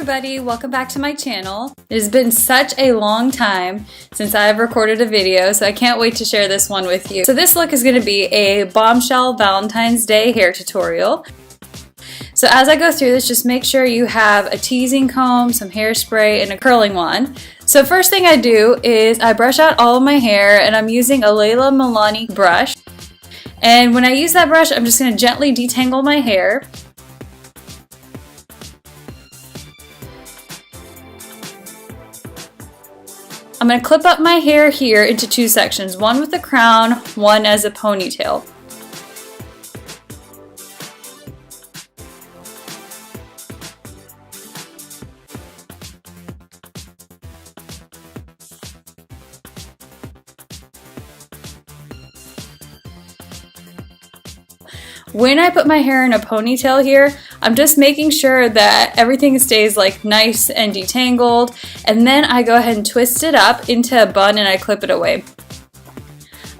everybody, welcome back to my channel. It has been such a long time since I've recorded a video, so I can't wait to share this one with you. So this look is going to be a bombshell Valentine's Day hair tutorial. So as I go through this, just make sure you have a teasing comb, some hairspray, and a curling wand. So first thing I do is I brush out all of my hair, and I'm using a Leyla Milani brush. And when I use that brush, I'm just going to gently detangle my hair. I'm going to clip up my hair here into two sections, one with a crown, one as a ponytail. When I put my hair in a ponytail here, I'm just making sure that everything stays like nice and detangled, and then I go ahead and twist it up into a bun and I clip it away.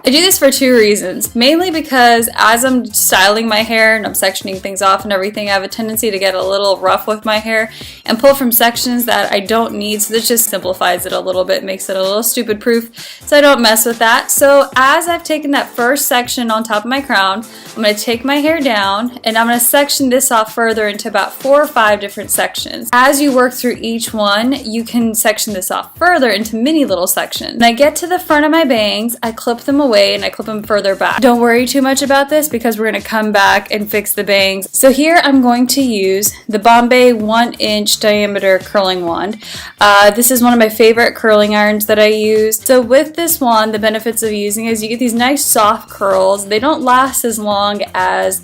I do this for two reasons. Mainly because as I'm styling my hair and I'm sectioning things off and everything, I have a tendency to get a little rough with my hair and pull from sections that I don't need, so this just simplifies it a little bit, makes it a little stupid proof, so I don't mess with that. So as I've taken that first section on top of my crown, I'm going to take my hair down and I'm going to section this off further into about 4 or 5 different sections. As you work through each one, you can section this off further into mini little sections. When I get to the front of my bangs, I clip them away and I clip them further back. Don't worry too much about this because we're going to come back and fix the bangs. So here I'm going to use the Bombay 1-inch diameter curling wand. This is one of my favorite curling irons that I use. So with this wand, the benefits of using is you get these nice soft curls. They don't last as long as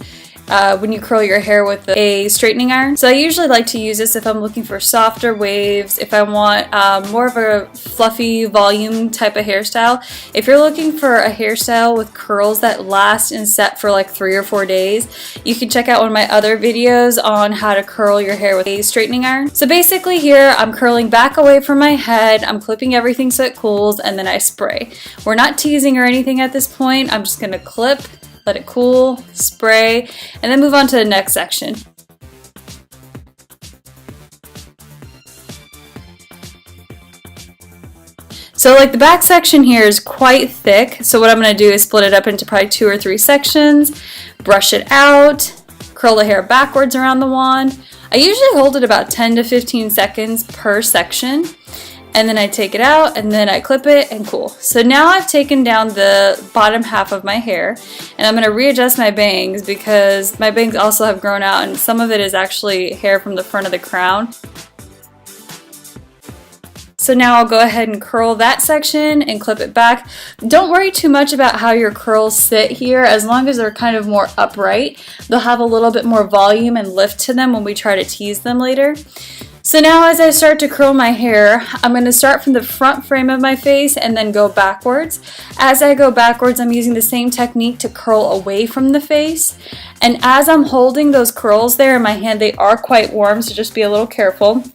when you curl your hair with a straightening iron. So I usually like to use this if I'm looking for softer waves, if I want more of a fluffy volume type of hairstyle. If you're looking for a hairstyle with curls that last and set for like 3 or 4 days, you can check out one of my other videos on how to curl your hair with a straightening iron. So basically here I'm curling back away from my head, I'm clipping everything so it cools, and then I spray. We're not teasing or anything at this point. I'm just going to clip, let it cool, spray, and then move on to the next section. So like the back section here is quite thick, so what I'm going to do is split it up into probably 2 or 3 sections, brush it out, curl the hair backwards around the wand. I usually hold it about 10 to 15 seconds per section. And then I take it out and then I clip it and cool. So now I've taken down the bottom half of my hair and I'm going to readjust my bangs because my bangs also have grown out and some of it is actually hair from the front of the crown. So now I'll go ahead and curl that section and clip it back. Don't worry too much about how your curls sit here. As long as they're kind of more upright, they'll have a little bit more volume and lift to them when we try to tease them later. So now as I start to curl my hair, I'm going to start from the front frame of my face and then go backwards. As I go backwards, I'm using the same technique to curl away from the face. And as I'm holding those curls there in my hand, they are quite warm, so just be a little careful.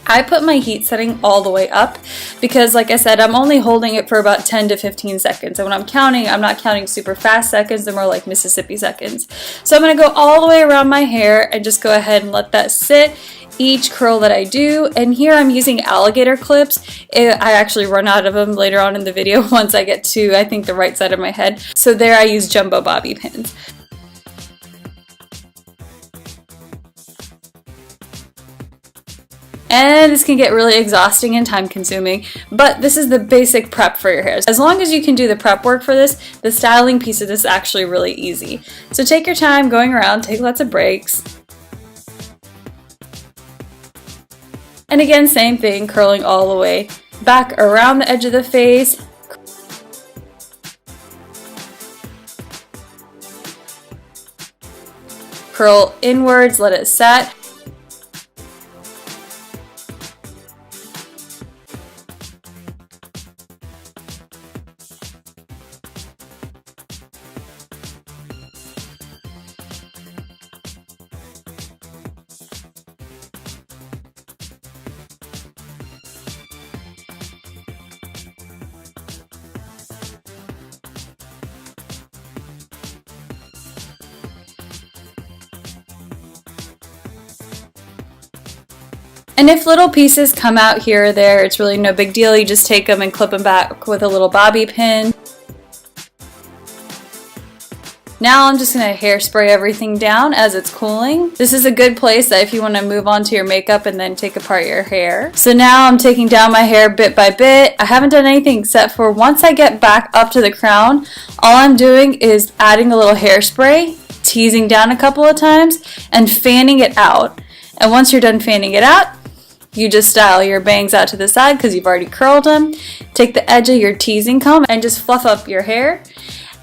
I put my heat setting all the way up because, like I said, I'm only holding it for about 10 to 15 seconds. And when I'm counting, I'm not counting super fast seconds, they're more like Mississippi seconds. So I'm going to go all the way around my hair and just go ahead and let that sit. Each curl that I do, and here I'm using alligator clips. I actually run out of them later on in the video once I get to, I think, the right side of my head. So there I use jumbo bobby pins. And this can get really exhausting and time consuming, but this is the basic prep for your hair. As long as you can do the prep work for this, the styling piece of this is actually really easy. So take your time going around, take lots of breaks. And again, same thing, curling all the way back around the edge of the face. Curl inwards, let it set. And if little pieces come out here or there, it's really no big deal. You just take them and clip them back with a little bobby pin. Now I'm just going to hairspray everything down as it's cooling. This is a good place that if you want to move on to your makeup and then take apart your hair. So now I'm taking down my hair bit by bit. I haven't done anything except for once I get back up to the crown, all I'm doing is adding a little hairspray, teasing down a couple of times, and fanning it out. And once you're done fanning it out, you just style your bangs out to the side because you've already curled them. Take the edge of your teasing comb and just fluff up your hair.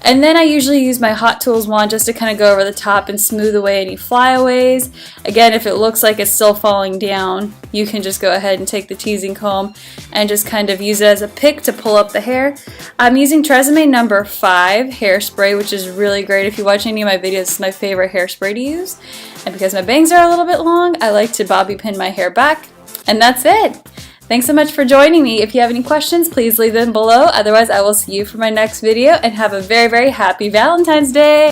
And then I usually use my Hot Tools wand just to kind of go over the top and smooth away any flyaways. Again, if it looks like it's still falling down, you can just go ahead and take the teasing comb and just kind of use it as a pick to pull up the hair. I'm using TRESemme number 5 hairspray, which is really great. If you watch any of my videos, it's my favorite hairspray to use. And because my bangs are a little bit long, I like to bobby pin my hair back. And that's it. Thanks so much for joining me. If you have any questions, please leave them below. Otherwise, I will see you for my next video, and have a very, very happy Valentine's Day.